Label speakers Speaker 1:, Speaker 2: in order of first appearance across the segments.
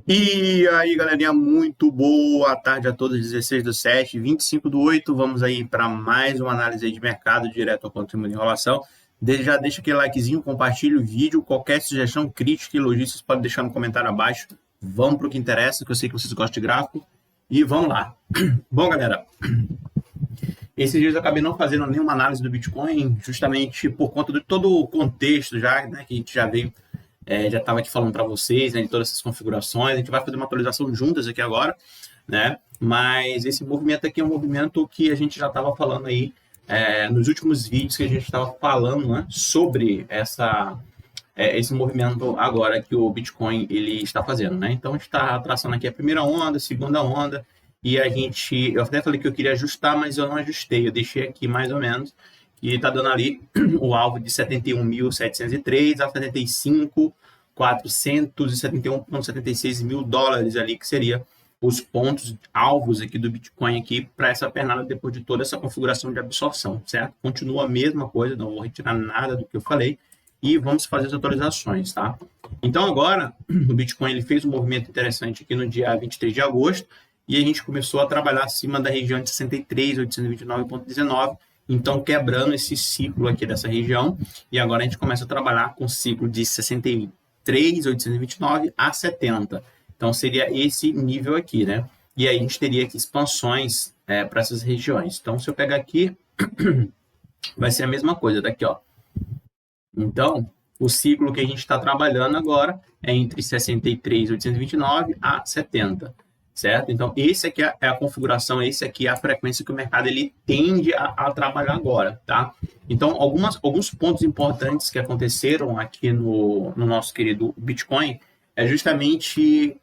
Speaker 1: E aí, galerinha, muito boa tarde a todos, 16/7, 25/8. Vamos aí para mais uma análise aí de mercado direto ao conteúdo de enrolação. Já deixa aquele likezinho, compartilha o vídeo. Qualquer sugestão, crítica, elogio, vocês podem deixar no comentário abaixo. Vamos para o que interessa, que eu sei que vocês gostam de gráfico. E vamos lá. Bom, galera, esses dias eu acabei não fazendo nenhuma análise do Bitcoin, justamente por conta de todo o contexto já, né, que a gente já veio. Já estava aqui falando para vocês, né, de todas essas configurações. A gente vai fazer uma atualização juntas aqui agora, né? Mas esse movimento aqui é um movimento que a gente já estava falando aí nos últimos vídeos que a gente estava falando, né, sobre esse movimento agora que o Bitcoin ele está fazendo, né? Então a gente está traçando aqui a primeira onda, a segunda onda, e eu até falei que eu queria ajustar, mas eu não ajustei, eu deixei aqui mais ou menos. E está dando ali o alvo de 71.703 a 75.471,76 mil dólares ali, que seria os pontos alvos aqui do Bitcoin aqui para essa pernada depois de toda essa configuração de absorção, certo? Continua a mesma coisa, não vou retirar nada do que eu falei e vamos fazer as atualizações, tá? Então agora o Bitcoin ele fez um movimento interessante aqui no dia 23 de agosto e a gente começou a trabalhar acima da região de 63.829,19. Então, quebrando esse ciclo aqui dessa região, e agora a gente começa a trabalhar com o ciclo de 63.829 a 70. Então, seria esse nível aqui, né? E aí a gente teria aqui expansões para essas regiões. Então, se eu pegar aqui, vai ser a mesma coisa daqui, ó. Então, o ciclo que a gente está trabalhando agora é entre 63.829 a 70. Certo? Então, esse aqui é a configuração, esse aqui é a frequência que o mercado ele tende a trabalhar agora, tá? Então, alguns pontos importantes que aconteceram aqui no nosso querido Bitcoin é justamente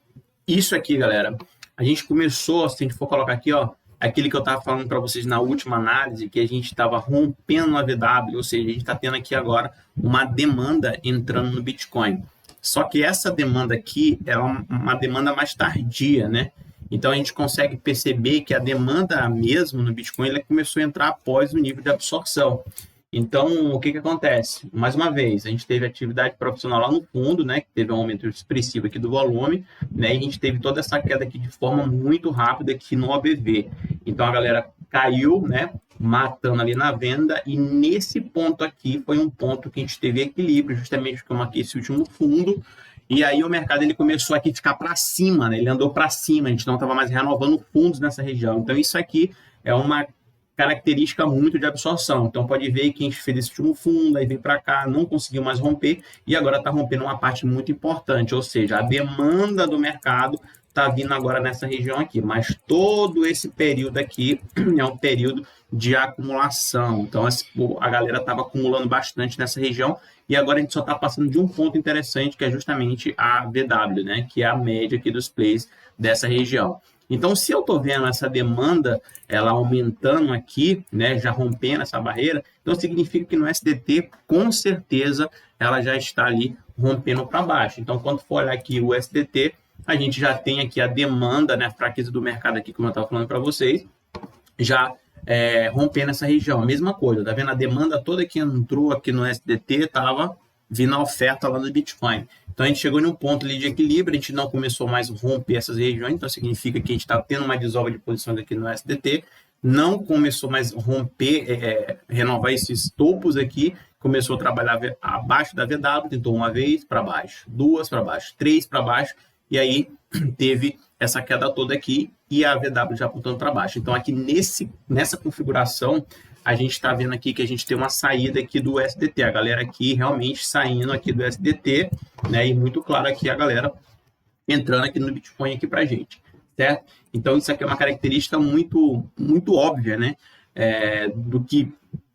Speaker 1: isso aqui, galera. A gente começou, se a gente for colocar aqui, ó, aquele que eu estava falando para vocês na última análise, que a gente estava rompendo a VW, ou seja, a gente está tendo aqui agora uma demanda entrando no Bitcoin. Só que essa demanda aqui é uma demanda mais tardia, né? Então a gente consegue perceber que a demanda mesmo no Bitcoin ela começou a entrar após o nível de absorção. Então, o que acontece? Mais uma vez, a gente teve atividade profissional lá no fundo, né? Que teve um aumento expressivo aqui do volume, né? E a gente teve toda essa queda aqui de forma muito rápida aqui no OBV. Então a galera caiu, né? Matando ali na venda, e nesse ponto aqui foi um ponto que a gente teve equilíbrio, justamente porque eu marquei esse último fundo, e aí o mercado ele começou aqui a ficar para cima, né? Ele andou para cima, a gente não estava mais renovando fundos nessa região. Então isso aqui é uma característica muito de absorção. Então pode ver que a gente fez esse último fundo, aí veio para cá, não conseguiu mais romper, e agora está rompendo uma parte muito importante, ou seja, a demanda do mercado está vindo agora nessa região aqui, mas todo esse período aqui é um período de acumulação. Então a galera estava acumulando bastante nessa região e agora a gente só está passando de um ponto interessante, que é justamente a VW, né? Que é a média aqui dos plays dessa região. Então, se eu estou vendo essa demanda ela aumentando aqui, né, já rompendo essa barreira, então significa que no SDT, com certeza, ela já está ali rompendo para baixo. Então, quando for olhar aqui o SDT, a gente já tem aqui a demanda, né, a fraqueza do mercado aqui, como eu estava falando para vocês, já rompendo essa região. A mesma coisa, tá vendo? A demanda toda que entrou aqui no SDT estava vindo a oferta lá no Bitcoin. Então, a gente chegou em um ponto ali de equilíbrio, a gente não começou mais a romper essas regiões, então significa que a gente está tendo uma desova de posições aqui no SDT, não começou mais a romper, renovar esses topos aqui, começou a trabalhar abaixo da VW, tentou uma vez para baixo, duas para baixo, três para baixo, e aí teve essa queda toda aqui e a VW já apontando para baixo. Então, aqui nessa configuração, a gente está vendo aqui que a gente tem uma saída aqui do SDT, a galera aqui realmente saindo aqui do SDT, né? E muito claro aqui a galera entrando aqui no Bitcoin aqui para a gente, certo? Então, isso aqui é uma característica muito, muito óbvia, né? Do que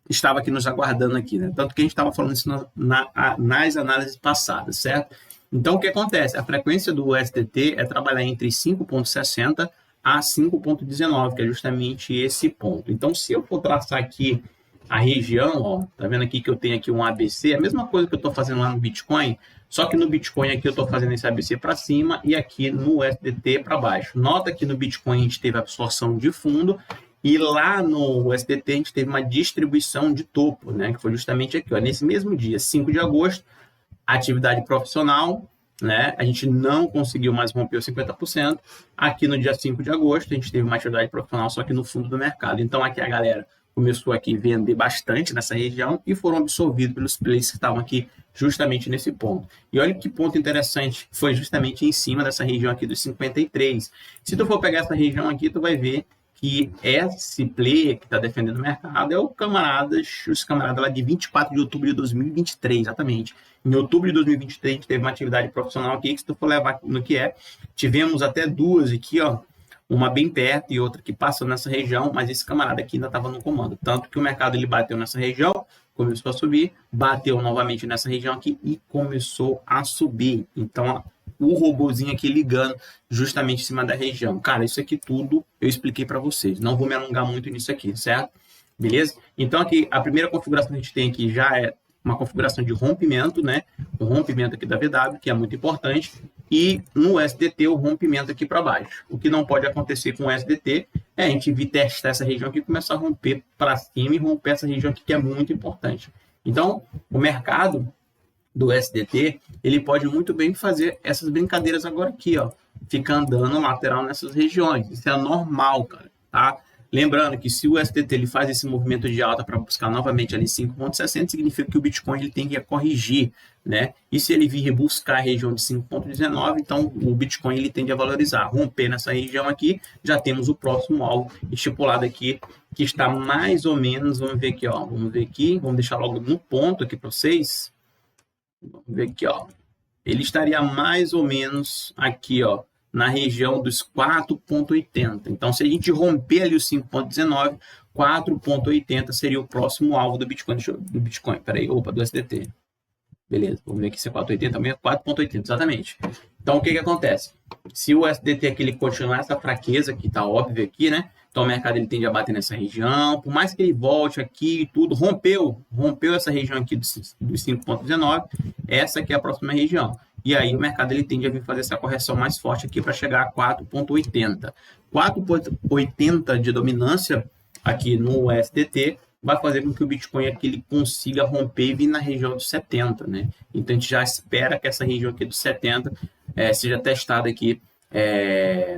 Speaker 1: estava aqui nos aguardando aqui, né? Tanto que a gente estava falando isso nas análises passadas, certo? Então, o que acontece? A frequência do SDT é trabalhar entre 5,60 a 5,19, que é justamente esse ponto. Então, se eu for traçar aqui a região, ó, tá vendo aqui que eu tenho aqui um ABC, a mesma coisa que eu estou fazendo lá no Bitcoin, só que no Bitcoin aqui eu estou fazendo esse ABC para cima e aqui no SDT para baixo. Nota que no Bitcoin a gente teve absorção de fundo e lá no SDT a gente teve uma distribuição de topo, né, que foi justamente aqui, ó, nesse mesmo dia, 5 de agosto, atividade profissional, né? A gente não conseguiu mais romper os 50%. Aqui no dia 5 de agosto, a gente teve uma atividade profissional, só que no fundo do mercado. Então, aqui a galera começou aqui a vender bastante nessa região e foram absorvidos pelos players que estavam aqui justamente nesse ponto. E olha que ponto interessante, foi justamente em cima dessa região aqui dos 53. Se tu for pegar essa região aqui, tu vai ver que esse player que está defendendo o mercado é os camaradas lá de 24 de outubro de 2023, exatamente. Em outubro de 2023, a gente teve uma atividade profissional aqui, que se tu for levar no que é, tivemos até duas aqui, ó, uma bem perto e outra que passa nessa região, mas esse camarada aqui ainda estava no comando. Tanto que o mercado ele bateu nessa região, começou a subir, bateu novamente nessa região aqui e começou a subir. Então, ó, o robozinho aqui ligando justamente em cima da região. Cara, isso aqui tudo eu expliquei para vocês. Não vou me alongar muito nisso aqui, certo? Beleza? Então, aqui, a primeira configuração que a gente tem aqui já é uma configuração de rompimento, né? O rompimento aqui da VW, que é muito importante. E no SDT, o rompimento aqui para baixo. O que não pode acontecer com o SDT é a gente vir testar essa região aqui e começar a romper para cima e romper essa região aqui, que é muito importante. Então, o mercado do SDT, ele pode muito bem fazer essas brincadeiras agora aqui, ó. Fica andando lateral nessas regiões. Isso é normal, cara, tá? Lembrando que se o SDT ele faz esse movimento de alta para buscar novamente ali 5,60, significa que o Bitcoin ele tem que corrigir, né? E se ele vir buscar a região de 5,19, então o Bitcoin ele tende a valorizar. Romper nessa região aqui, já temos o próximo alvo estipulado aqui, que está mais ou menos, vamos ver aqui, ó. Vamos ver aqui, vamos deixar logo no ponto aqui para vocês. Vamos ver aqui, ó. Ele estaria mais ou menos aqui, ó, na região dos 4,80. Então, se a gente romper ali os 5,19, 4,80 seria o próximo alvo do Bitcoin. Do Bitcoin, peraí, opa, do SDT. Beleza, vamos ver aqui se é 4,80 também, é 4,80, exatamente. Então, o que que acontece? Se o SDT aqui ele continuar essa fraqueza, que está óbvio aqui, né? Então, o mercado ele tende a bater nessa região, por mais que ele volte aqui e tudo, rompeu essa região aqui dos 5,19, essa aqui é a próxima região. E aí o mercado ele tende a vir fazer essa correção mais forte aqui para chegar a 4,80. 4,80 de dominância aqui no SDT vai fazer com que o Bitcoin aqui ele consiga romper e vir na região dos 70, né? Então a gente já espera que essa região aqui dos 70 seja testada aqui,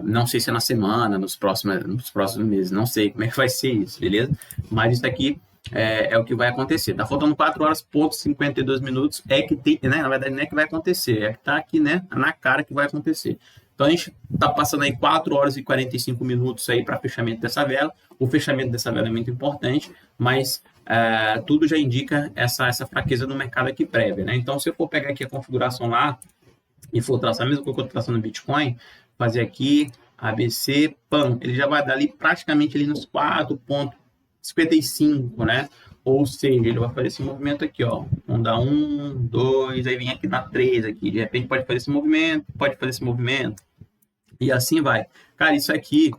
Speaker 1: não sei se é na semana, nos próximos meses, não sei como é que vai ser isso, beleza? Mas isso aqui é o que vai acontecer. Tá faltando 4 horas, ponto 52 minutos, é que tem, né? Na verdade não é que vai acontecer, é que tá aqui, né? Na cara que vai acontecer. Então a gente tá passando aí 4 horas e 45 minutos aí para fechamento dessa vela. O fechamento dessa vela é muito importante, mas tudo já indica essa fraqueza no mercado aqui prévia, né? Então se eu for pegar aqui a configuração lá e for traçar a mesma coisa que eu tô traçando no Bitcoin, fazer aqui ABC, PAN, ele já vai dar ali praticamente ali nos 4,55, né? Ou seja, ele vai fazer esse movimento aqui, ó. Vamos dar 1, 2, aí vem aqui na 3 aqui. De repente pode fazer esse movimento, e assim vai. Cara, isso aqui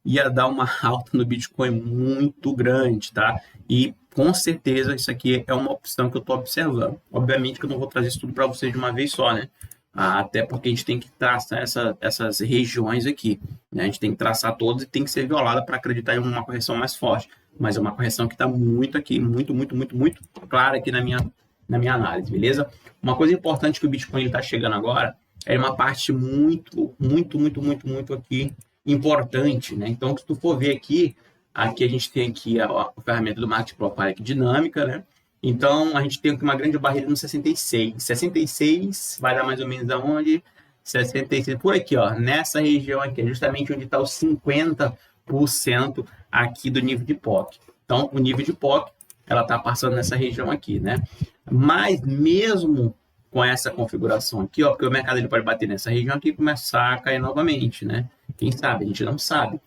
Speaker 1: ia dar uma alta no Bitcoin muito grande, tá? E com certeza isso aqui é uma opção que eu tô observando. Obviamente que eu não vou trazer isso tudo para vocês de uma vez só, né? Até porque a gente tem que traçar essas regiões aqui, né? A gente tem que traçar todas e tem que ser violada para acreditar em uma correção mais forte. Mas é uma correção que está muito aqui, muito clara aqui na minha análise, beleza? Uma coisa importante que o Bitcoin está chegando agora é uma parte muito aqui importante, né? Então, se tu for ver aqui a gente tem aqui a ferramenta do Market Profile aqui, dinâmica, né? Então, a gente tem aqui uma grande barreira no 66. 66 vai dar mais ou menos aonde? 66, por aqui, ó, nessa região aqui, justamente onde está os 50% aqui do nível de POC. Então, o nível de POC, ela está passando nessa região aqui, né? Mas mesmo com essa configuração aqui, ó, porque o mercado ele pode bater nessa região aqui e começar a cair novamente, né? Quem sabe? A gente não sabe.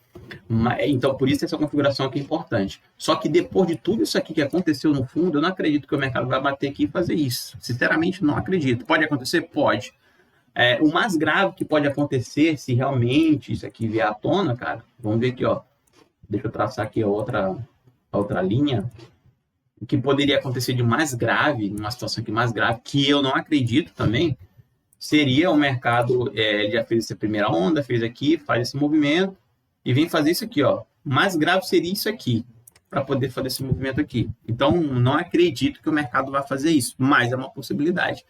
Speaker 1: Então, por isso essa configuração aqui é importante. Só que depois de tudo isso aqui que aconteceu no fundo, eu não acredito que o mercado vai bater aqui e fazer isso. Sinceramente, não acredito. Pode acontecer? Pode. O mais grave que pode acontecer, se realmente isso aqui vier à tona, cara, vamos ver aqui, ó. Deixa eu traçar aqui a outra linha. O que poderia acontecer de mais grave, numa situação aqui mais grave, que eu não acredito também, seria o mercado, ele já fez essa primeira onda, fez aqui, faz esse movimento, e vem fazer isso aqui, ó. Mais grave seria isso aqui, para poder fazer esse movimento aqui. Então, não acredito que o mercado vai fazer isso, mas é uma possibilidade.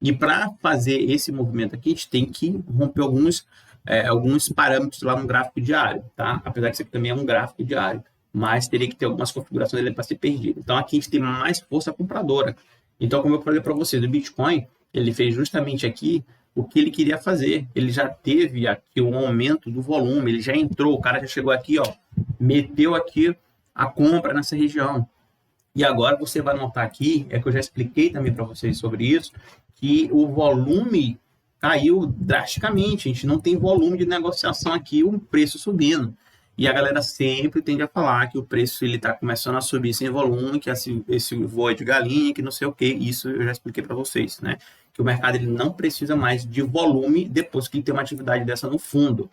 Speaker 1: E para fazer esse movimento aqui, a gente tem que romper alguns parâmetros lá no gráfico diário, tá? Apesar que isso aqui também é um gráfico diário, mas teria que ter algumas configurações dele para ser perdido. Então aqui a gente tem mais força compradora. Então, como eu falei para vocês, o Bitcoin, ele fez justamente aqui o que ele queria fazer. Ele já teve aqui um aumento do volume, ele já entrou, o cara já chegou aqui, ó, meteu aqui a compra nessa região. E agora você vai notar aqui, é que eu já expliquei também para vocês sobre isso, que o volume caiu drasticamente. A gente não tem volume de negociação aqui, o preço subindo. E a galera sempre tende a falar que o preço ele está começando a subir sem volume, que esse voo de galinha, que não sei o que. Isso eu já expliquei para vocês, né? Que o mercado ele não precisa mais de volume depois que ele tem uma atividade dessa no fundo.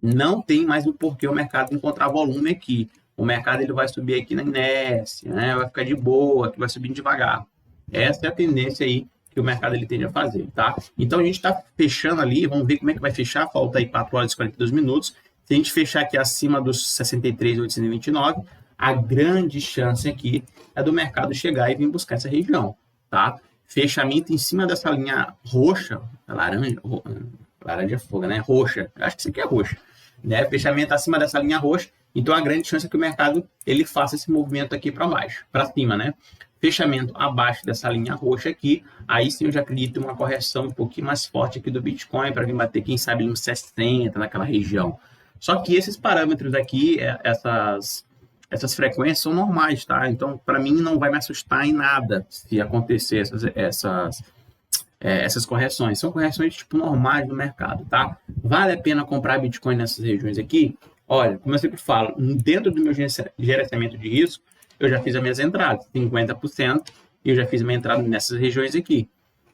Speaker 1: Não tem mais o porquê o mercado encontrar volume aqui. O mercado ele vai subir aqui na inércia, né? Vai ficar de boa, que vai subindo devagar. Essa é a tendência aí que o mercado ele tende a fazer, tá? Então a gente está fechando ali, vamos ver como é que vai fechar. Falta aí 4 horas e 42 minutos. Se a gente fechar aqui acima dos 63.829, a grande chance aqui é do mercado chegar e vir buscar essa região, tá? Fechamento em cima dessa linha roxa, laranja é fogo, né? Roxa, acho que isso aqui é roxa, né? Fechamento acima dessa linha roxa, então a grande chance é que o mercado ele faça esse movimento aqui para baixo, para cima, né? Fechamento abaixo dessa linha roxa aqui, aí sim eu já acredito em uma correção um pouquinho mais forte aqui do Bitcoin para vir bater, quem sabe, nos 60, naquela região. Só que esses parâmetros aqui, essas frequências são normais, tá? Então, para mim, não vai me assustar em nada se acontecer essas correções. São correções, tipo, normais do mercado, tá? Vale a pena comprar Bitcoin nessas regiões aqui? Olha, como eu sempre falo, dentro do meu gerenciamento de risco, eu já fiz as minhas entradas, 50%, e eu já fiz minha entrada nessas regiões aqui.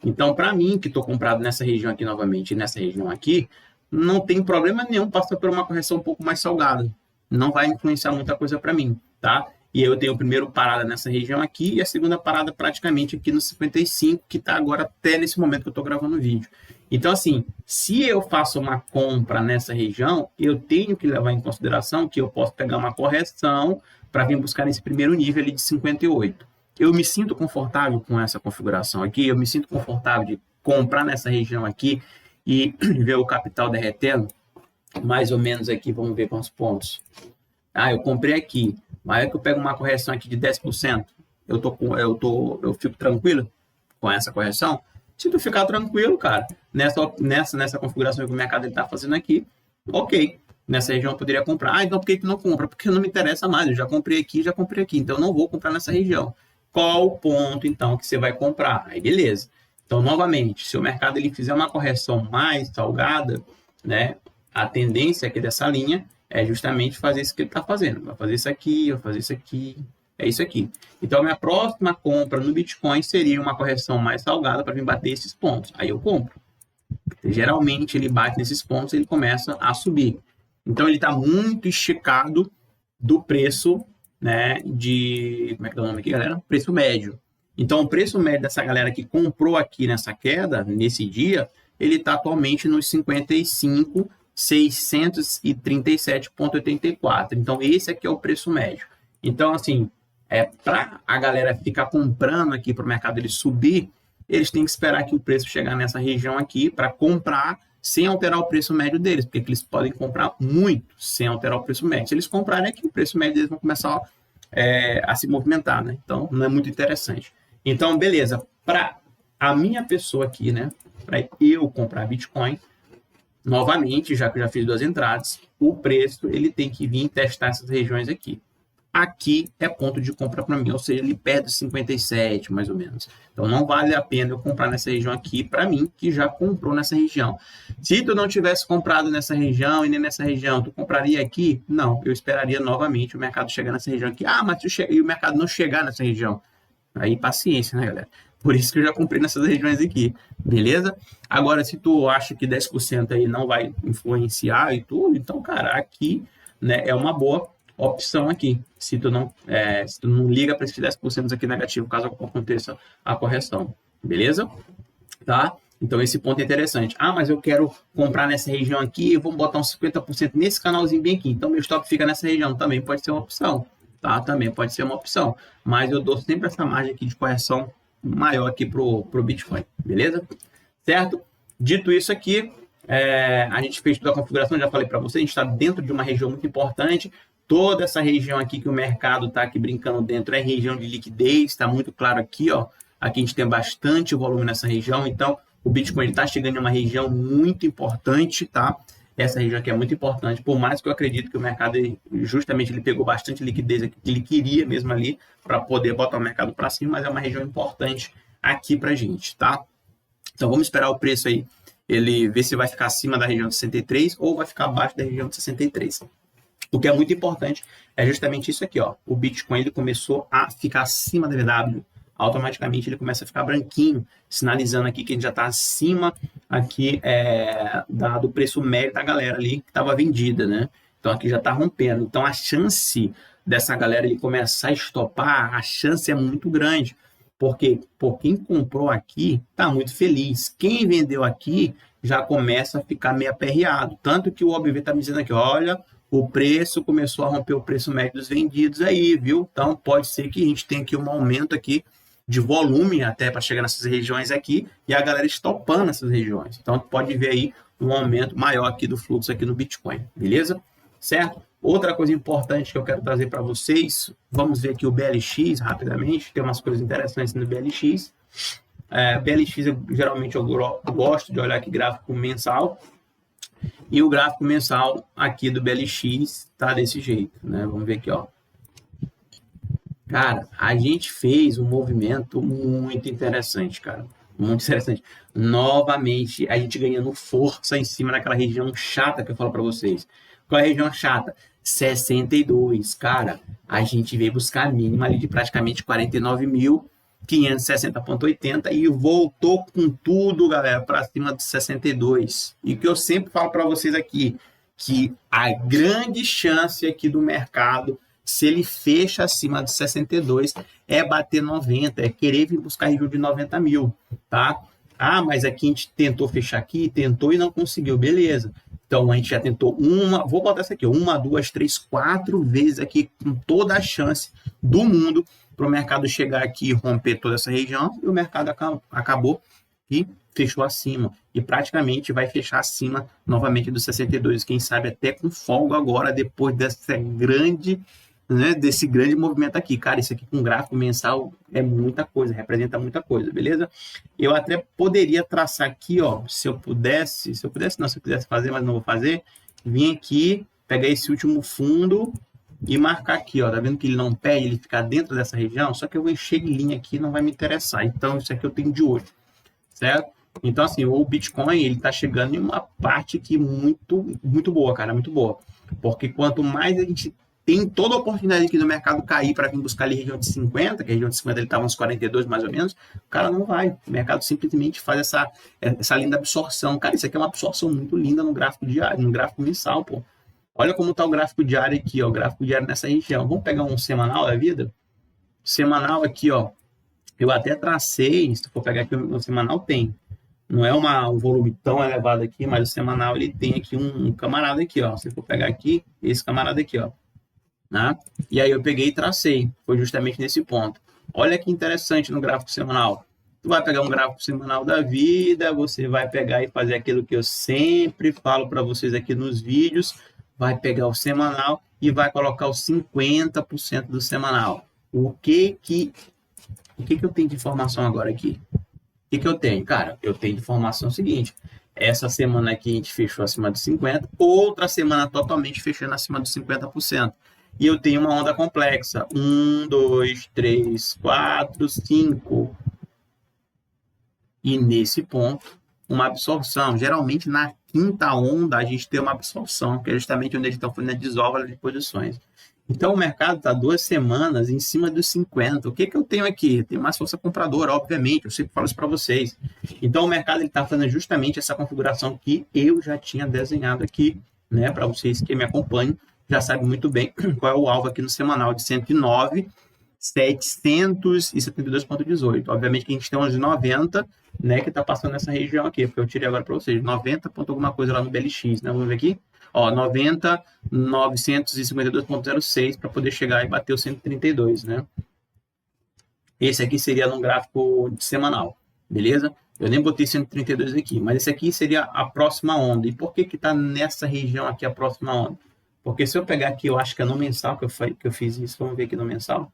Speaker 1: Então, para mim, que estou comprado nessa região aqui novamente, e nessa região aqui, não tem problema nenhum passar por uma correção um pouco mais salgada. Não vai influenciar muita coisa para mim, tá? E aí eu tenho a primeira parada nessa região aqui e a segunda parada praticamente aqui no 55, que está agora até nesse momento que eu estou gravando o vídeo. Então, assim, se eu faço uma compra nessa região, eu tenho que levar em consideração que eu posso pegar uma correção para vir buscar nesse primeiro nível ali de 58. Eu me sinto confortável com essa configuração aqui, eu me sinto confortável de comprar nessa região aqui e ver o capital derretendo, mais ou menos aqui, vamos ver quantos pontos. Eu comprei aqui, mas é que eu pego uma correção aqui de 10%, eu fico tranquilo com essa correção? Se tu ficar tranquilo, cara, nessa configuração que o mercado está fazendo aqui, ok, nessa região eu poderia comprar. Então por que tu não compra? Porque não me interessa mais, eu já comprei aqui, então eu não vou comprar nessa região. Qual o ponto, então, que você vai comprar? Aí, beleza. Então, novamente, se o mercado ele fizer uma correção mais salgada, né, a tendência aqui dessa linha é justamente fazer isso que ele está fazendo. Vai fazer isso aqui, vai fazer isso aqui, é isso aqui. Então, a minha próxima compra no Bitcoin seria uma correção mais salgada para vir bater esses pontos. Aí eu compro. Geralmente, ele bate nesses pontos e ele começa a subir. Então, ele está muito esticado do preço, né, como é que dá o nome aqui, galera? Preço médio. Então, o preço médio dessa galera que comprou aqui nessa queda, nesse dia, ele está atualmente nos 55.637,84. Então, esse aqui é o preço médio. Então, assim, para a galera ficar comprando aqui para o mercado ele subir, eles têm que esperar que o preço chegar nessa região aqui para comprar sem alterar o preço médio deles, porque eles podem comprar muito sem alterar o preço médio. Se eles comprarem aqui, o preço médio deles vai começar a se movimentar, né? Então, não é muito interessante. Então, beleza, para a minha pessoa aqui, né, para eu comprar Bitcoin, novamente, já que eu já fiz 2 entradas, o preço ele tem que vir testar essas regiões aqui. Aqui é ponto de compra para mim, ou seja, ele perde 57, mais ou menos. Então, não vale a pena eu comprar nessa região aqui, para mim, que já comprou nessa região. Se tu não tivesse comprado nessa região e nem nessa região, tu compraria aqui? Não, eu esperaria novamente o mercado chegar nessa região aqui. Mas e o mercado não chegar nessa região? Aí, paciência, né, galera? Por isso que eu já comprei nessas regiões aqui, beleza? Agora, se tu acha que 10% aí não vai influenciar e tudo, então, cara, aqui, né, é uma boa opção aqui, se tu não liga para esses 10% aqui negativo, caso aconteça a correção, beleza? Tá? Então, esse ponto é interessante. Mas eu quero comprar nessa região aqui, eu vou botar uns 50% nesse canalzinho bem aqui, então meu stop fica nessa região, também pode ser uma opção, tá? Também pode ser uma opção, mas eu dou sempre essa margem aqui de correção maior aqui para o Bitcoin, beleza? Certo? Dito isso aqui, a gente fez toda a configuração, já falei para você, a gente está dentro de uma região muito importante. Toda essa região aqui que o mercado está aqui brincando dentro é região de liquidez, está muito claro aqui, ó. Aqui a gente tem bastante volume nessa região, então o Bitcoin está chegando em uma região muito importante, tá? Essa região aqui é muito importante, por mais que eu acredito que o mercado, justamente, ele pegou bastante liquidez aqui, que ele queria mesmo ali, para poder botar o mercado para cima, mas é uma região importante aqui para a gente, tá? Então, vamos esperar o preço aí, ele ver se vai ficar acima da região de 63 ou vai ficar abaixo da região de 63. O que é muito importante é justamente isso aqui, ó. O Bitcoin, ele começou a ficar acima da VW, automaticamente ele começa a ficar branquinho, sinalizando aqui que ele já está acima aqui do preço médio da galera ali que estava vendida, né? Então aqui já está rompendo. Então a chance dessa galera ele começar a estopar, a chance é muito grande, porque quem comprou aqui está muito feliz. Quem vendeu aqui já começa a ficar meio aperreado. Tanto que o OBV está me dizendo aqui, olha, o preço começou a romper o preço médio dos vendidos aí, viu? Então pode ser que a gente tenha aqui um aumento aqui de volume até para chegar nessas regiões aqui e a galera estopando essas regiões. Então, pode ver aí um aumento maior aqui do fluxo aqui no Bitcoin, beleza? Certo? Outra coisa importante que eu quero trazer para vocês, vamos ver aqui o BLX rapidamente, tem umas coisas interessantes no BLX. BLX, geralmente eu gosto de olhar aqui gráfico mensal, e o gráfico mensal aqui do BLX tá desse jeito, né? Vamos ver aqui, ó. Cara, a gente fez um movimento muito interessante, cara. Muito interessante. Novamente, a gente ganhando força em cima daquela região chata que eu falo para vocês. Qual é a região chata? 62. Cara, a gente veio buscar a mínima ali de praticamente 49.560,80 e voltou com tudo, galera, para cima de 62. E o que eu sempre falo para vocês aqui, que a grande chance aqui do mercado, se ele fecha acima de 62, é bater 90, é querer vir buscar região de 90 mil, tá? Ah, mas aqui a gente tentou fechar aqui, tentou e não conseguiu, beleza. Então a gente já tentou vou botar essa aqui, 1, 2, 3, 4 vezes aqui, com toda a chance do mundo para o mercado chegar aqui e romper toda essa região, e o mercado acabou e fechou acima. E praticamente vai fechar acima novamente dos 62, quem sabe até com folga agora, depois dessa grande... né, desse grande movimento aqui. Cara, isso aqui com gráfico mensal é muita coisa, representa muita coisa, beleza? Eu até poderia traçar aqui, ó, se eu quisesse fazer, mas não vou fazer, vim aqui, pegar esse último fundo e marcar aqui, ó, tá vendo que ele não perde, ele fica dentro dessa região, só que eu vou encher de linha aqui, não vai me interessar. Então, isso aqui eu tenho de olho, certo? Então, assim, o Bitcoin, ele tá chegando em uma parte aqui muito, muito boa, cara, muito boa. Porque quanto mais a gente tem toda a oportunidade aqui do mercado cair para vir buscar ali região de 50, que a região de 50 ele estava uns 42 mais ou menos, o cara não vai. O mercado simplesmente faz essa linda absorção. Cara, isso aqui é uma absorção muito linda no gráfico diário, no gráfico mensal, pô. Olha como está o gráfico diário aqui, ó, o gráfico diário nessa região. Vamos pegar um semanal da vida? Semanal aqui, ó. Eu até tracei, se for pegar aqui o semanal, tem. Não é um volume tão elevado aqui, mas o semanal ele tem aqui um camarada aqui, ó. Se for pegar aqui, esse camarada aqui, ó. Né? E aí eu peguei e tracei, foi justamente nesse ponto. Olha que interessante no gráfico semanal. Tu vai pegar um gráfico semanal da vida, você vai pegar e fazer aquilo que eu sempre falo para vocês aqui nos vídeos, vai pegar o semanal e vai colocar os 50% do semanal. O que eu tenho de informação agora aqui? O que eu tenho? Cara, eu tenho de informação seguinte. Essa semana aqui a gente fechou acima de 50%, outra semana totalmente fechando acima de 50%. E eu tenho uma onda complexa. 1, 2, 3, 4, 5. E nesse ponto, uma absorção. Geralmente, na quinta onda, a gente tem uma absorção, que é justamente onde eles estão fazendo a desova de posições. Então, o mercado está 2 semanas em cima dos 50. O que eu tenho aqui? Eu tenho mais força compradora, obviamente. Eu sempre falo isso para vocês. Então, o mercado está fazendo justamente essa configuração que eu já tinha desenhado aqui, né? Para vocês que me acompanham, já sabem muito bem qual é o alvo aqui no semanal de 109.772,18. Obviamente que a gente tem uns 90, né, que está passando nessa região aqui, porque eu tirei agora para vocês, 90 ponto alguma coisa lá no BLX, né? Vamos ver aqui. Ó, 90.952,06 para poder chegar e bater o 132, né? Esse aqui seria num gráfico semanal, beleza? Eu nem botei 132 aqui, mas esse aqui seria a próxima onda. E por que que está nessa região aqui a próxima onda? Porque se eu pegar aqui, eu acho que é no mensal que eu fiz isso, vamos ver aqui no mensal.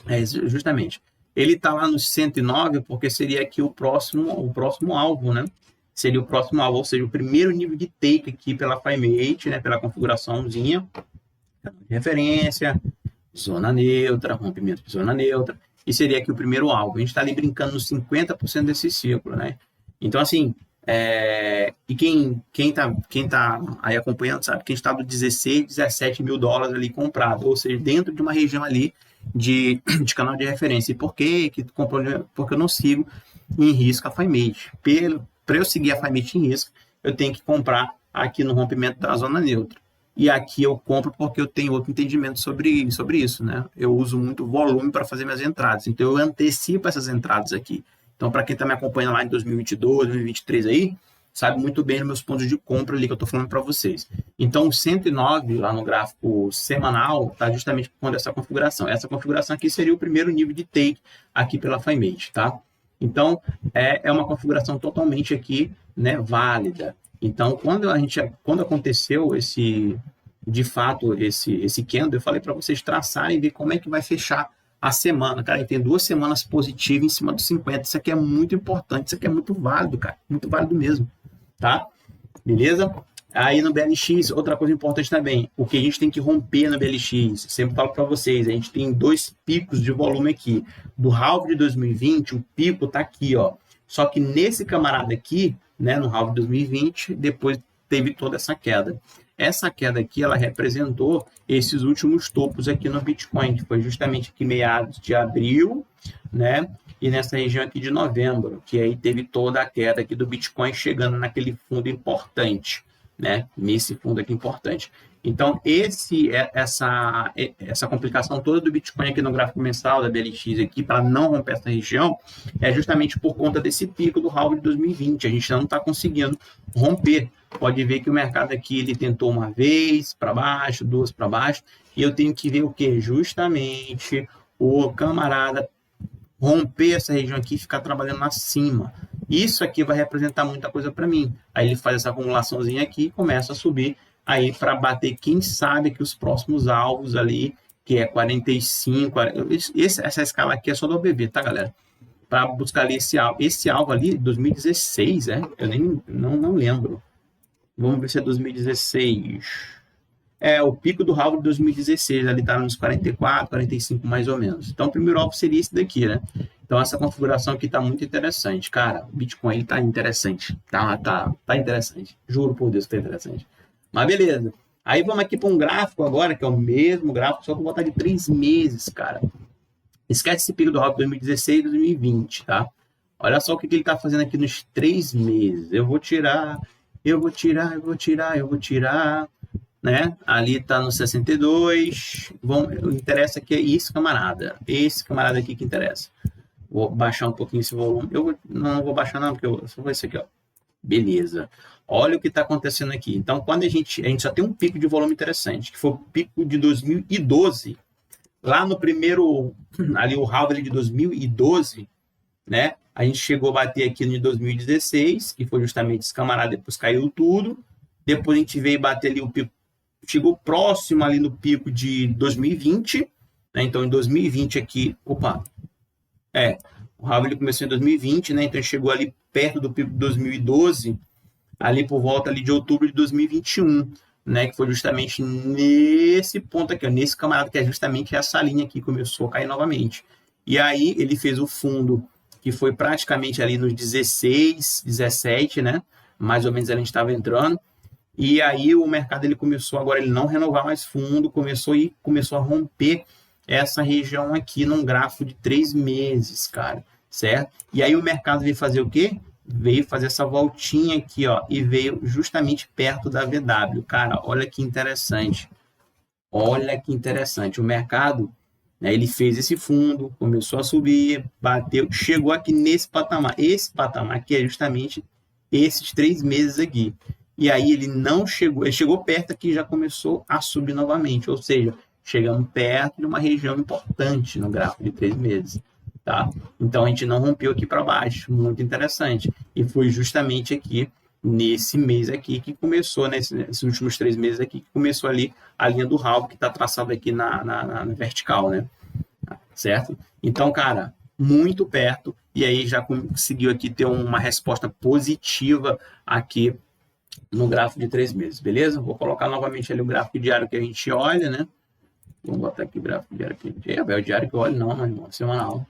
Speaker 1: É, justamente. Ele está lá no 109 porque seria aqui o próximo alvo, né? Seria o próximo alvo, ou seja, o primeiro nível de take aqui pela FireMate, né? Pela configuraçãozinha, de referência, zona neutra, rompimento de zona neutra, e seria aqui o primeiro alvo. A gente está ali brincando nos 50% desse ciclo, né? Então, assim, e quem tá aí acompanhando sabe que a gente está do 16, 17 mil dólares ali comprado, ou seja, dentro de uma região ali de canal de referência. E por que comprou? Porque eu não sigo em risco a FireMate. Para eu seguir a FireMate em risco, eu tenho que comprar aqui no rompimento da zona neutra. E aqui eu compro porque eu tenho outro entendimento sobre isso, né? Eu uso muito volume para fazer minhas entradas, então eu antecipo essas entradas aqui. Então, para quem está me acompanhando lá em 2022, 2023 aí, sabe muito bem os meus pontos de compra ali que eu estou falando para vocês. Então, o 109 lá no gráfico semanal está justamente por conta dessa configuração. Essa configuração aqui seria o primeiro nível de take aqui pela FireMate, tá? Então, é uma configuração totalmente aqui, né, válida. Então, quando aconteceu de fato, esse candle, eu falei para vocês traçarem e ver como é que vai fechar a semana. Cara, tem 2 semanas positivas em cima dos 50. Isso aqui é muito importante, isso aqui é muito válido, cara. Muito válido mesmo, tá? Beleza? Aí no BLX, outra coisa importante também, o que a gente tem que romper no BLX, sempre falo para vocês, a gente tem 2 picos de volume aqui. Do halve de 2020, o pico tá aqui, ó. Só que nesse camarada aqui, né, no halve de 2020, depois teve toda essa queda. Essa queda aqui, ela representou esses últimos topos aqui no Bitcoin, que foi justamente aqui meados de abril, né, e nessa região aqui de novembro, que aí teve toda a queda aqui do Bitcoin chegando naquele fundo importante, né, nesse fundo aqui importante. Então, essa complicação toda do Bitcoin aqui no gráfico mensal da BLX aqui, para não romper essa região, é justamente por conta desse pico do halve de 2020. A gente não está conseguindo romper. Pode ver que o mercado aqui ele tentou uma vez para baixo, 2 para baixo, e eu tenho que ver o que? Justamente o camarada romper essa região aqui e ficar trabalhando acima. Isso aqui vai representar muita coisa para mim. Aí ele faz essa acumulaçãozinha aqui e começa a subir aí para bater, quem sabe, que os próximos alvos ali, que é 45, essa escala aqui é só do OBV, tá, galera? Para buscar ali esse alvo ali, 2016, eu nem não lembro. Vamos ver se é 2016. O pico do halve de 2016, ali tá nos 44, 45 mais ou menos. Então, o primeiro alvo seria esse daqui, né? Então, essa configuração aqui tá muito interessante. Cara, o Bitcoin, ele tá interessante. Tá interessante. Juro por Deus que tá interessante. Mas beleza. Aí vamos aqui para um gráfico agora, que é o mesmo gráfico, só que eu vou botar de 3 meses, cara. Esquece esse pico do halve de 2016 e 2020, tá? Olha só o que ele tá fazendo aqui nos 3 meses. Eu vou tirar, né? Ali tá no 62. O que interessa aqui é isso, camarada. Esse camarada aqui que interessa. Vou baixar um pouquinho esse volume. Não vou baixar não, porque eu só vou esse aqui, ó. Beleza. Olha o que está acontecendo aqui. Então, quando a gente só tem um pico de volume interessante, que foi o pico de 2012, lá no primeiro, ali o halve de 2012, né? A gente chegou a bater aqui no 2016, que foi justamente esse camarada, depois caiu tudo. Depois a gente veio bater ali o pico, chegou próximo ali no pico de 2020, né? Então, em 2020 aqui, o halve começou em 2020, né? Então, chegou ali perto do pico de 2012, ali por volta ali de outubro de 2021, né, que foi justamente nesse ponto aqui, ó, nesse camarada, que é justamente essa linha aqui, começou a cair novamente. E aí ele fez o fundo, que foi praticamente ali nos 16, 17, né, mais ou menos a gente estava entrando, e aí o mercado ele começou agora, ele não renovar mais fundo, começou a romper essa região aqui num gráfico de 3 meses, cara, certo? E aí o mercado veio fazer o quê? Veio fazer essa voltinha aqui, ó, e veio justamente perto da VW. Cara, olha que interessante. Olha que interessante. O mercado, né, ele fez esse fundo, começou a subir, bateu, chegou aqui nesse patamar. Esse patamar aqui é justamente esses 3 meses aqui. E aí ele não chegou, ele chegou perto aqui e já começou a subir novamente. Ou seja, chegamos perto de uma região importante no gráfico de 3 meses. Tá? Então, a gente não rompeu aqui para baixo, muito interessante. E foi justamente aqui, nesse mês aqui, que começou, nesses últimos 3 meses aqui, que começou ali a linha do ralo, que está traçada aqui na vertical, né? Certo? Então, cara, muito perto, e aí já conseguiu aqui ter uma resposta positiva aqui no gráfico de 3 meses, beleza? Vou colocar novamente ali o gráfico diário que a gente olha, né? Vamos botar aqui o gráfico diário aqui. É o diário que eu olho, não, meu irmão, semanal.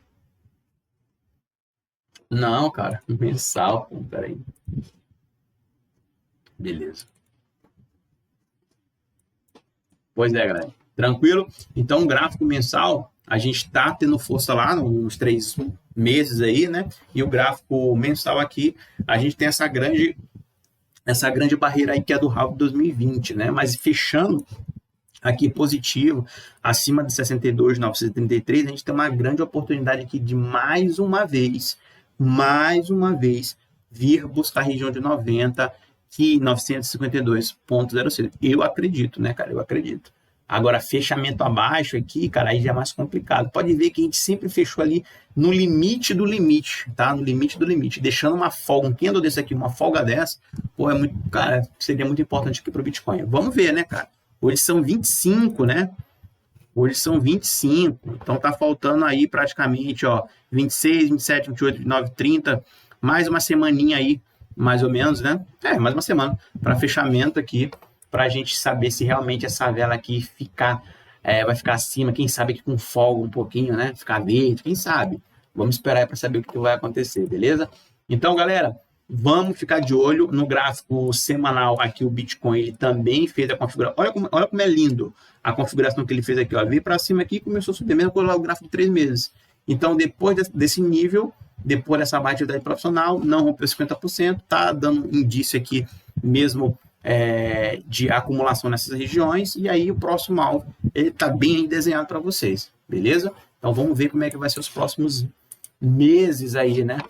Speaker 1: Não, cara, mensal, pô, peraí. Beleza. Pois é, galera. Tranquilo? Então, o gráfico mensal, a gente está tendo força lá nos 3 meses aí, né? E o gráfico mensal aqui, a gente tem essa grande barreira aí que é do ralo de 2020, né? Mas fechando aqui positivo, acima de 62,933, a gente tem uma grande oportunidade aqui de mais uma vez, vir buscar a região de 90, que 952,06. Eu acredito, né, cara? Eu acredito. Agora, fechamento abaixo aqui, cara, aí já é mais complicado. Pode ver que a gente sempre fechou ali no limite do limite, tá? No limite do limite. Deixando uma folga, um candle desse aqui, uma folga dessa, pô, é muito, cara, seria muito importante aqui pro Bitcoin. Vamos ver, né, cara? Hoje são 25, né? Hoje são 25. Então tá faltando aí praticamente, ó, 26, 27, 28, 29, 30. Mais uma semaninha aí, mais ou menos, né? Mais uma semana para fechamento aqui, para a gente saber se realmente essa vela aqui vai ficar acima, quem sabe aqui com folga um pouquinho, né? Ficar verde, quem sabe? Vamos esperar para saber o que vai acontecer, beleza? Então, galera, vamos ficar de olho no gráfico semanal aqui. O Bitcoin ele também fez a configuração. Olha como é lindo a configuração que ele fez aqui. Ó. Veio para cima aqui e começou a subir, mesmo com o gráfico de 3 meses. Então, depois desse nível, depois dessa baixa de atividade profissional, não rompeu 50%, tá dando indício aqui mesmo de acumulação nessas regiões, e aí o próximo alvo ele está bem desenhado para vocês, beleza? Então vamos ver como é que vai ser os próximos meses aí, né?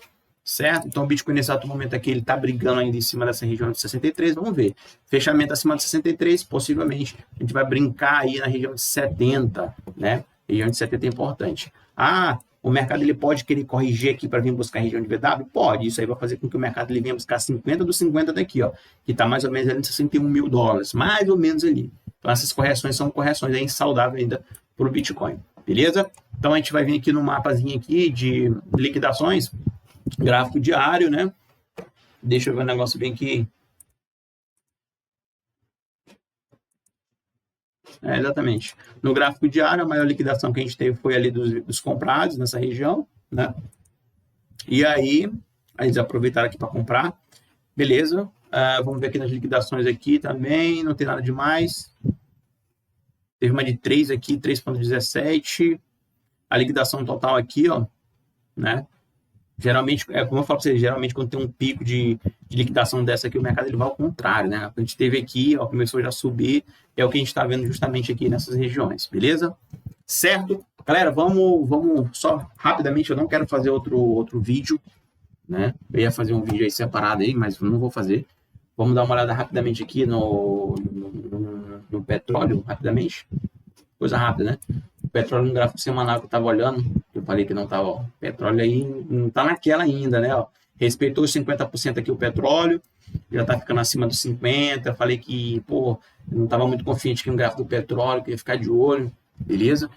Speaker 1: Certo? Então o Bitcoin nesse exato momento aqui, ele está brigando ainda em cima dessa região de 63, vamos ver. Fechamento acima de 63, possivelmente a gente vai brincar aí na região de 70, né? Região de 70 é importante. O mercado ele pode querer corrigir aqui para vir buscar a região de VW? Pode. Isso aí vai fazer com que o mercado ele venha buscar 50 dos 50 daqui, ó, que está mais ou menos ali em 61 mil dólares, mais ou menos ali. Então essas correções são correções aí saudáveis ainda para o Bitcoin, beleza? Então a gente vai vir aqui no mapazinho aqui de liquidações, gráfico diário, né? Deixa eu ver um negócio bem aqui. Exatamente. No gráfico diário, a maior liquidação que a gente teve foi ali dos comprados nessa região, né? E aí, eles aproveitaram aqui para comprar. Beleza. Vamos ver aqui nas liquidações aqui também, não tem nada demais. Teve uma de 3 aqui, 3,17. A liquidação total aqui, ó, né? Geralmente, como eu falo para vocês, geralmente quando tem um pico de liquidação dessa aqui, o mercado ele vai ao contrário, né? A gente teve aqui, ó, começou já a subir, é o que a gente está vendo justamente aqui nessas regiões, beleza? Certo? Galera, vamos só rapidamente, eu não quero fazer outro vídeo, né? Eu ia fazer um vídeo aí separado aí, mas não vou fazer. Vamos dar uma olhada rapidamente aqui no petróleo, rapidamente. Coisa rápida, né? O petróleo no gráfico semanal que eu estava olhando, eu falei que não estava, ó, petróleo aí não está naquela ainda, né? Ó, respeitou os 50% aqui o petróleo, já está ficando acima dos 50%. Falei que, pô, eu não estava muito confiante aqui no gráfico do petróleo, que ia ficar de olho, beleza?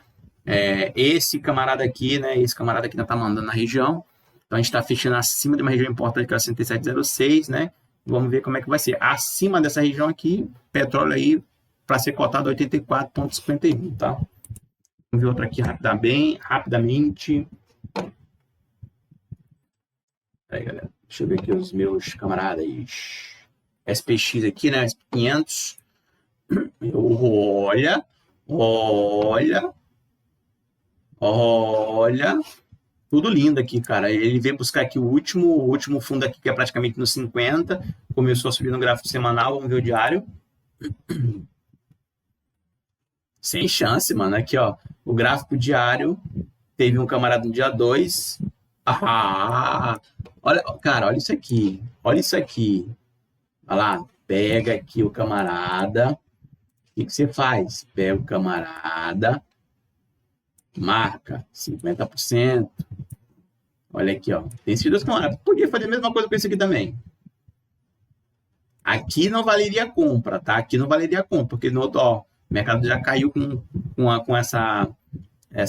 Speaker 1: Esse camarada aqui, né? Esse camarada aqui ainda está mandando na região. Então a gente está fechando acima de uma região importante, que é a 67,06, né? Vamos ver como é que vai ser. Acima dessa região aqui, petróleo aí, para ser cotado 84,51, tá? Vamos ver outra aqui rapidamente. Aí, galera. Deixa eu ver aqui os meus camaradas. SPX aqui, né? SP500. Olha. Tudo lindo aqui, cara. Ele veio buscar aqui o último fundo aqui, que é praticamente no 50. Começou a subir no gráfico semanal. Vamos ver o diário. Sem chance, mano. Aqui, ó. O gráfico diário. Teve um camarada no dia 2. Olha, cara, olha isso aqui. Olha isso aqui. Olha lá. Pega aqui o camarada. que você faz? Pega o camarada, marca 50%. Olha aqui, ó. Tem esses dois camaradas. Podia fazer a mesma coisa com esse aqui também. Aqui não valeria compra, tá? Aqui não valeria compra, porque no outro, ó, o mercado já caiu com essa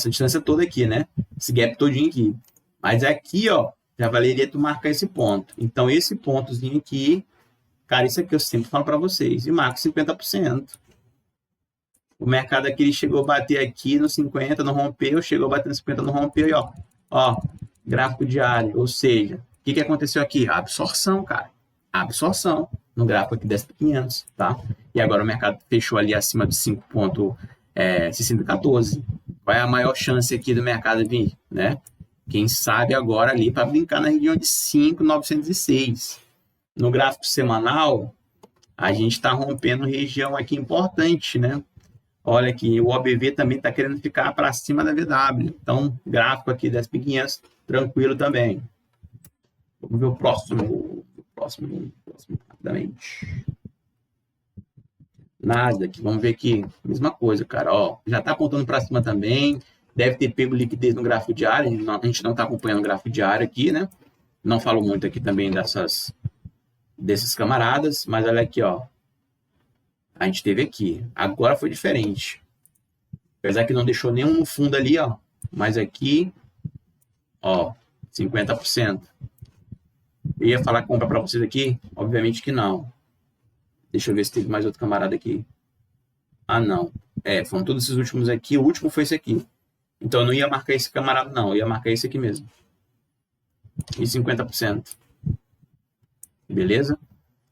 Speaker 1: distância toda aqui, né? Esse gap todinho aqui. Mas aqui, ó, já valeria tu marcar esse ponto. Então, esse pontozinho aqui, cara, isso aqui eu sempre falo para vocês, e marco 50%. O mercado aqui, ele chegou a bater aqui no 50, não rompeu, chegou a bater no 50, não rompeu, e ó, gráfico diário, ou seja, o que aconteceu aqui? Absorção, cara. Absorção no gráfico aqui da SP500, tá? E agora o mercado fechou ali acima de 5,614. Qual é a maior chance aqui do mercado vir, né? Quem sabe agora ali para brincar na região de 5,906. No gráfico semanal, a gente está rompendo região aqui importante, né? Olha aqui, o OBV também está querendo ficar para cima da VW. Então, gráfico aqui da SP500, tranquilo também. Vamos ver o próximo rapidamente. Nasdaq, vamos ver aqui, mesma coisa, cara, ó, já está apontando para cima também, deve ter pego liquidez no gráfico diário, a gente não está acompanhando o gráfico diário aqui, né? Não falo muito aqui também desses camaradas, mas olha aqui, ó, a gente teve aqui, agora foi diferente, apesar que não deixou nenhum no fundo ali, ó, mas aqui, ó, 50%. Eu ia falar compra para vocês aqui? Obviamente que não. Deixa eu ver se teve mais outro camarada aqui. Ah, não. Foram todos esses últimos aqui. O último foi esse aqui. Então, eu não ia marcar esse camarada, não. Eu ia marcar esse aqui mesmo. E 50%. Beleza?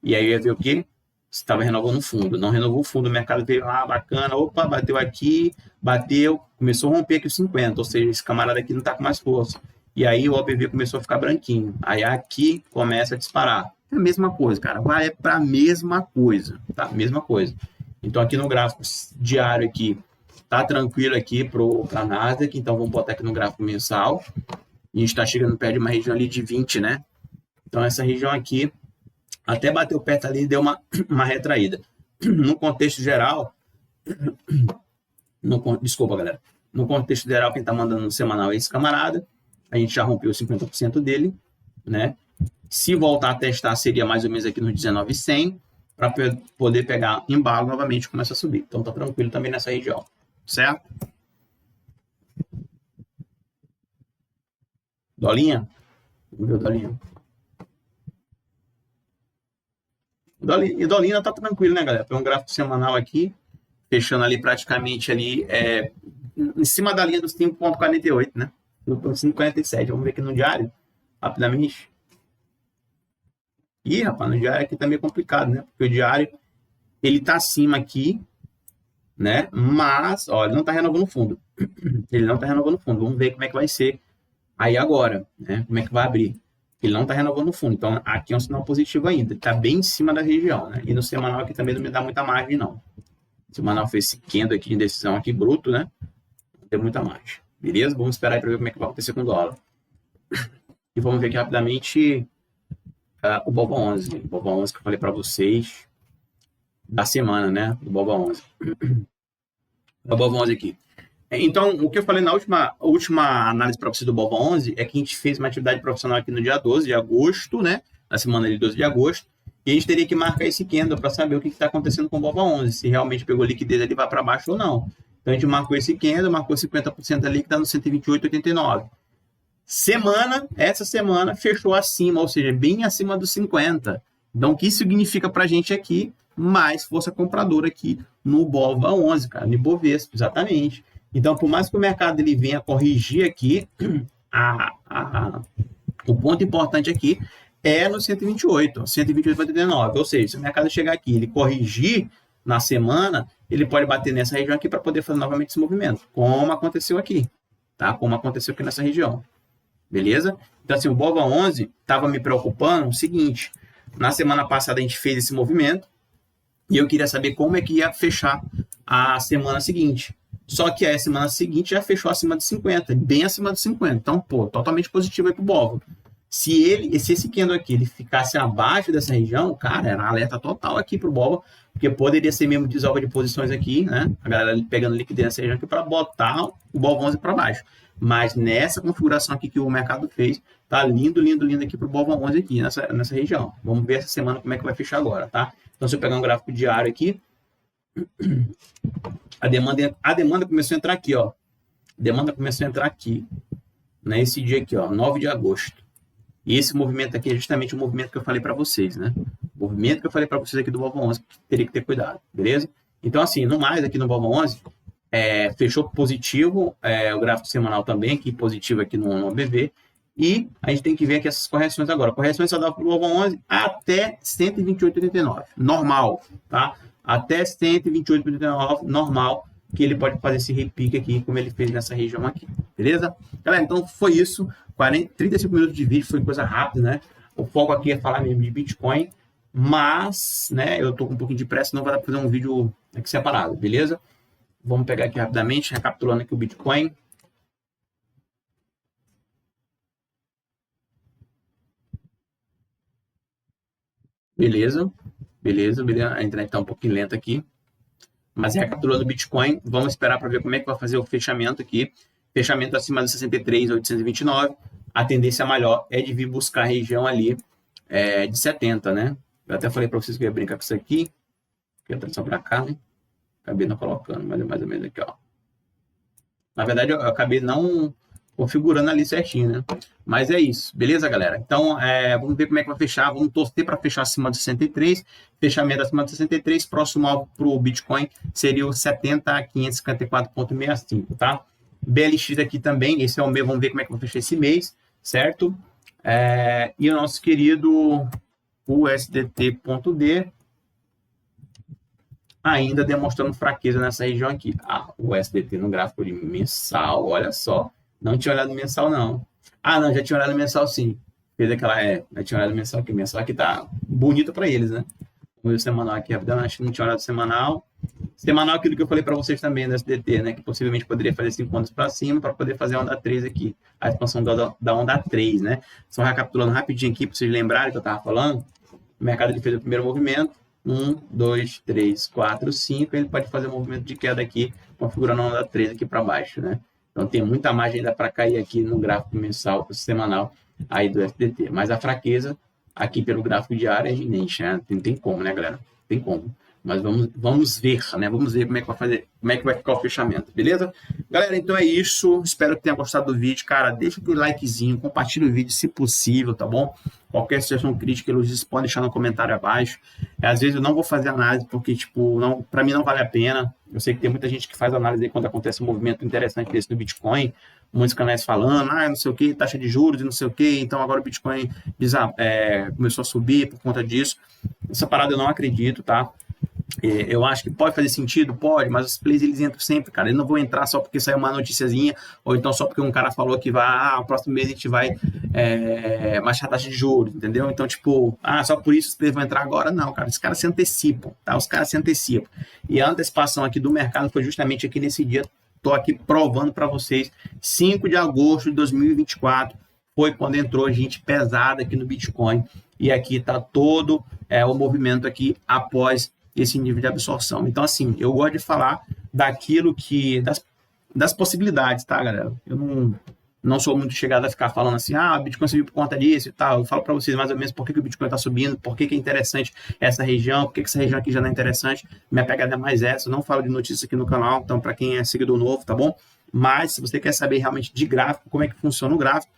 Speaker 1: E aí, eu ia ver o quê? Se estava renovando o fundo. Não renovou o fundo. O mercado veio lá, bacana. Opa, bateu aqui. Bateu. Começou a romper aqui os 50. Ou seja, esse camarada aqui não está com mais força. E aí, o OBV começou a ficar branquinho. Aí, aqui começa a disparar. É a mesma coisa, cara. Vai para a mesma coisa, tá? Mesma coisa. Então, aqui no gráfico diário aqui, tá tranquilo aqui para a Nasdaq. Então, vamos botar aqui no gráfico mensal. E a gente está chegando perto de uma região ali de 20, né? Então, essa região aqui, até bateu perto ali e deu uma retraída. No contexto geral... Desculpa, galera. No contexto geral, quem está mandando no semanal é esse camarada. A gente já rompeu 50% dele, né? Se voltar a testar, seria mais ou menos aqui nos 19,100, para poder pegar embalo novamente e começar a subir. Então, tá tranquilo também nessa região, certo? Dolinha? Vamos ver o Dolinha. E Dolinha tá tranquilo, né, galera? Tem um gráfico semanal aqui, fechando ali praticamente ali, em cima da linha dos 5,48, né? 5,47. Vamos ver aqui no diário, rapidamente. Ih, rapaz, no diário aqui tá meio complicado, né? Porque o diário, ele tá acima aqui, né? Mas, ó, ele não tá renovando o fundo. Ele não tá renovando o fundo. Vamos ver como é que vai ser aí agora, né? Como é que vai abrir. Ele não tá renovando o fundo. Então, aqui é um sinal positivo ainda. Ele tá bem em cima da região, né? E no semanal aqui também não me dá muita margem, não. O semanal fez esse candle aqui de decisão aqui bruto, né? Não tem muita margem. Beleza? Vamos esperar aí para ver como é que vai acontecer com o dólar. E vamos ver aqui rapidamente o Boba 11. O Boba 11 que eu falei para vocês da semana, né? O Boba 11. O Boba 11 aqui. Então, o que eu falei na última análise para você do Boba 11 é que a gente fez uma atividade profissional aqui no dia 12 de agosto, né? Na semana de 12 de agosto. E a gente teria que marcar esse candle para saber o que está acontecendo com o Boba 11. Se realmente pegou liquidez ali, vai para baixo ou não. Então, a gente marcou esse candle, marcou 50% ali, que está no 128,89. Essa semana, fechou acima, ou seja, bem acima dos 50. Então, o que isso significa para a gente aqui? Mais força compradora aqui no Boba 11, cara, no Ibovespa, exatamente. Então, por mais que o mercado ele venha corrigir aqui, o ponto importante aqui é no 128, 128,89. Ou seja, se o mercado chegar aqui, ele corrigir na semana, ele pode bater nessa região aqui para poder fazer novamente esse movimento, como aconteceu aqui, tá? Como aconteceu aqui nessa região. Beleza? Então, assim, o Boba 11 estava me preocupando o seguinte, na semana passada a gente fez esse movimento e eu queria saber como é que ia fechar a semana seguinte. Só que a semana seguinte já fechou acima de 50, bem acima de 50. Então, pô, totalmente positivo aí pro Boba. Se esse candle aqui ele ficasse abaixo dessa região, cara, era alerta total aqui para o BOVA, porque poderia ser mesmo desoba de posições aqui, né? A galera pegando liquidez nessa região aqui para botar o BOVA 11 para baixo. Mas nessa configuração aqui que o mercado fez, tá lindo, lindo, lindo aqui para o BOVA 11 aqui, nessa região. Vamos ver essa semana como é que vai fechar agora, tá? Então, se eu pegar um gráfico diário aqui, a demanda começou a entrar aqui, ó. A demanda começou a entrar aqui, nesse dia aqui, ó, 9 de agosto. E esse movimento aqui é justamente o movimento que eu falei para vocês, né? O movimento que eu falei para vocês aqui do BOVA 11, que teria que ter cuidado, beleza? Então, assim, no mais aqui no BOVA 11, fechou positivo, o gráfico semanal também aqui positivo aqui no BV, e a gente tem que ver aqui essas correções agora. Correções só dá para o BOVA 11 até 128,89, normal, tá? Até 128,89, normal, que ele pode fazer esse repique aqui, como ele fez nessa região aqui, beleza? Galera, então foi isso, 35 minutos de vídeo, foi coisa rápida, né? O foco aqui é falar mesmo de Bitcoin, mas, né, eu tô com um pouquinho de pressa, não vai dar para fazer um vídeo aqui separado, beleza? Vamos pegar aqui rapidamente, recapitulando aqui o Bitcoin. Beleza, beleza, beleza. A internet está um pouquinho lenta aqui. Mas recapitulando o Bitcoin, vamos esperar para ver como é que vai fazer o fechamento aqui. Fechamento acima de 63.829. A tendência maior é de vir buscar a região ali de 70, né? Eu até falei para vocês que eu ia brincar com isso aqui. Aqui a tradução para cá, né? Acabei não colocando, mas é mais ou menos aqui, ó. Na verdade, eu acabei não configurando ali certinho, né? Mas é isso, beleza, galera? Então, vamos ver como é que vai fechar. Vamos torcer para fechar acima de 63. Fechamento acima de 63. Próximo alvo para o Bitcoin seria o 70.554,65, tá? BLX aqui também, esse é o mês, vamos ver como é que vai fechar esse mês, certo? E o nosso querido USDT.D ainda demonstrando fraqueza nessa região aqui. O USDT no gráfico de mensal, olha só. Não tinha olhado no mensal, não. Não, já tinha olhado no mensal, sim. Fez aquela, já tinha olhado no mensal aqui. O mensal aqui tá bonito para eles, né? Vamos ver o semanal aqui, rapidão. Acho que não tinha olhado o semanal. Semanal, aquilo que eu falei para vocês também no SDT, né? Que possivelmente poderia fazer 5 ondas para cima para poder fazer a onda 3 aqui. A expansão da onda 3, né? Só recapitulando rapidinho aqui para vocês lembrarem que eu estava falando. O mercado ele fez o primeiro movimento. 1, 2, 3, 4, 5. Ele pode fazer um movimento de queda aqui, configurando a onda 3 aqui para baixo, né? Então, tem muita margem ainda para cair aqui no gráfico mensal, semanal, aí do SDT. Mas a fraqueza aqui pelo gráfico diário é evidente, né? Tem como, né, galera? Tem como. Mas vamos ver, né? Vamos ver como é que vai fazer, como é que vai ficar o fechamento, beleza? Galera, então é isso. Espero que tenha gostado do vídeo. Cara, deixa aquele likezinho, compartilha o vídeo se possível, tá bom? Qualquer sugestão, crítica, elogios, pode deixar no comentário abaixo. Às vezes eu não vou fazer análise porque, tipo, para mim não vale a pena. Eu sei que tem muita gente que faz análise aí quando acontece um movimento interessante desse no Bitcoin. Muitos canais falando, não sei o que, taxa de juros e não sei o que, então agora o Bitcoin começou a subir por conta disso. Essa parada eu não acredito, tá? Eu acho que pode fazer sentido, pode, mas os plays eles entram sempre, cara. Eles não vão entrar só porque saiu uma noticiazinha, ou então só porque um cara falou que vai, no próximo mês a gente vai baixar a taxa de juros, entendeu? Então, tipo, só por isso os plays vão entrar agora. Não, cara, os caras se antecipam, tá? Os caras se antecipam. E a antecipação aqui do mercado foi justamente aqui nesse dia. Estou aqui provando para vocês, 5 de agosto de 2024 foi quando entrou gente pesada aqui no Bitcoin. E aqui está todo o movimento aqui após esse nível de absorção. Então, assim, eu gosto de falar daquilo que... das possibilidades, tá, galera? Eu não sou muito chegado a ficar falando assim, o Bitcoin subiu por conta disso e tal. Eu falo para vocês mais ou menos por que o Bitcoin está subindo, por que é interessante essa região, por que essa região aqui já não é interessante. Minha pegada é mais essa. Eu não falo de notícias aqui no canal, então para quem é seguidor novo, tá bom? Mas se você quer saber realmente de gráfico, como é que funciona o gráfico,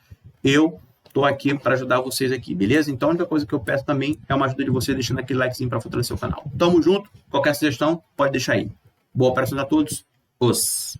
Speaker 1: eu estou aqui para ajudar vocês aqui, beleza? Então a única coisa que eu peço também é uma ajuda de você deixando aquele likezinho para fortalecer o canal. Tamo junto, qualquer sugestão pode deixar aí. Boa operação a todos, os